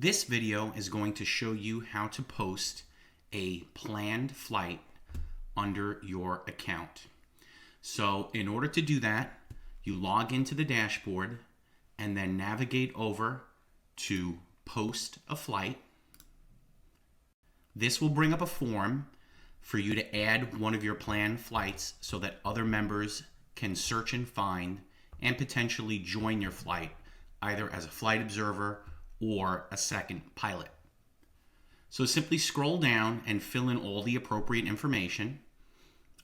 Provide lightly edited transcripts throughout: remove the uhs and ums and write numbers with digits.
This video is going to show you how to post a planned flight under your account. So in order to do that, you log into the dashboard and then navigate over to post a flight. This will bring up a form for you to add one of your planned flights so that other members can search and find and potentially join your flight either as a flight observer or a second pilot. So simply scroll down and fill in all the appropriate information.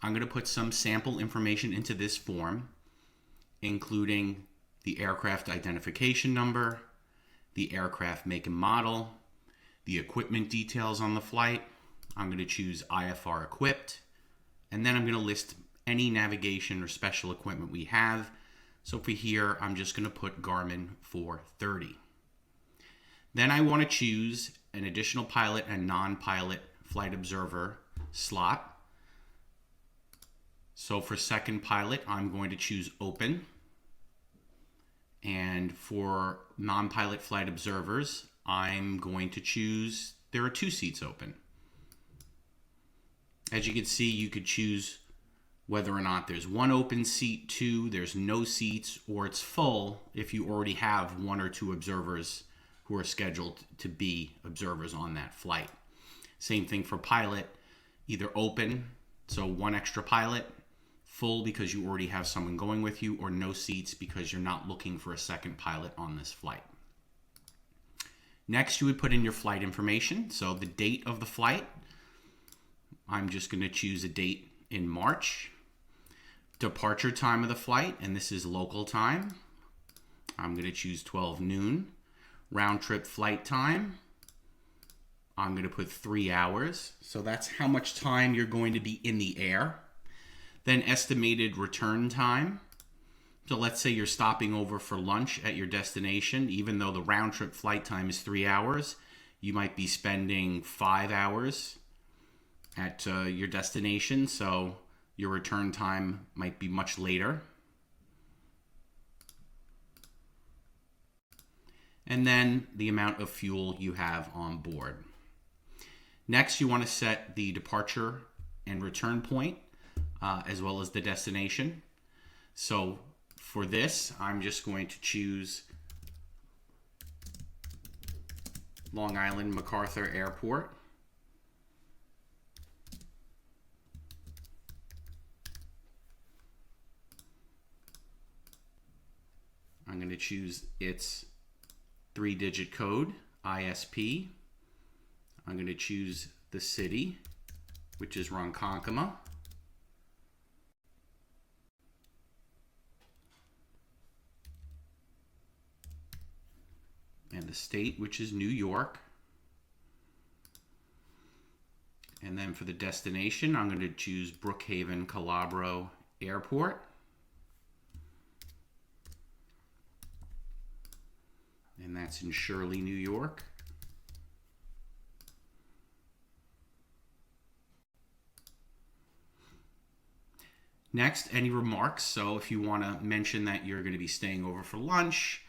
I'm going to put some sample information into this form, including the aircraft identification number, the aircraft make and model, the equipment details on the flight. I'm going to choose IFR equipped, and then I'm going to list any navigation or special equipment we have. So for here, I'm just going to put Garmin 430. Then I want to choose an additional pilot and non-pilot flight observer slot. So for second pilot, I'm going to choose open. And for non-pilot flight observers, I'm going to choose, there are 2 seats open. As you can see, you could choose whether or not there's 1 open seat, 2, there's no seats, or it's full if you already have 1 or 2 observers who are scheduled to be observers on that flight. Same thing for pilot, either open, so 1 extra pilot, full because you already have someone going with you, or no seats because you're not looking for a second pilot on this flight. Next, you would put in your flight information, so the date of the flight. I'm just going to choose a date in March. Departure time of the flight, and this is local time. I'm going to choose 12 noon. Round trip flight time, I'm going to put 3 hours. So that's how much time you're going to be in the air. Then estimated return time. So let's say you're stopping over for lunch at your destination. Even though the round trip flight time is 3 hours, you might be spending 5 hours at your destination. So your return time might be much later. And then the amount of fuel you have on board. Next, you want to set the departure and return point, as well as the destination. So for this, I'm just going to choose Long Island MacArthur Airport. I'm going to choose its 3-digit code, ISP. I'm going to choose the city, which is Ronkonkoma. And the state, which is New York. And then for the destination, I'm going to choose Brookhaven Calabro Airport. And that's in Shirley, New York. Next, any remarks. So if you want to mention that you're going to be staying over for lunch,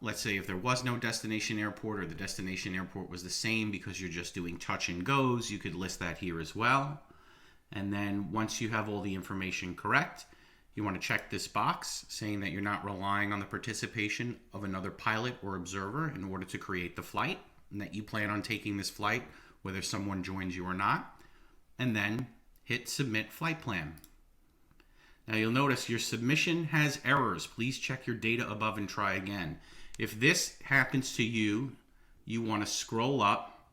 let's say if there was no destination airport or the destination airport was the same because you're just doing touch and goes, you could list that here as well. And then once you have all the information correct, you want to check this box saying that you're not relying on the participation of another pilot or observer in order to create the flight, and that you plan on taking this flight whether someone joins you or not, and then hit Submit Flight Plan. Now you'll notice your submission has errors. Please check your data above and try again. If this happens to you, you want to scroll up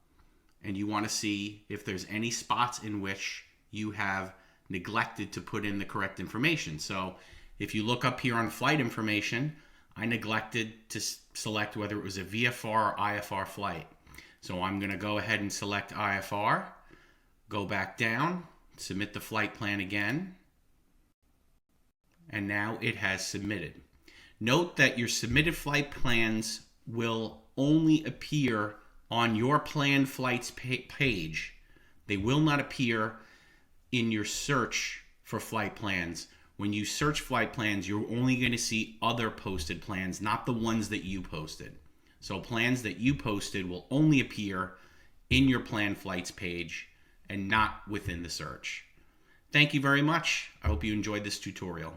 and you want to see if there's any spots in which you have neglected to put in the correct information. So if you look up here on flight information, I neglected to select whether it was a VFR or IFR flight. So I'm going to go ahead and select IFR, go back down, submit the flight plan again, and now it has submitted. Note that your submitted flight plans will only appear on your planned flights page. They will not appear in your search for flight plans. When you search flight plans, you're only going to see other posted plans, not the ones that you posted. So plans that you posted will only appear in your planned flights page and not within the search. Thank you very much. I hope you enjoyed this tutorial.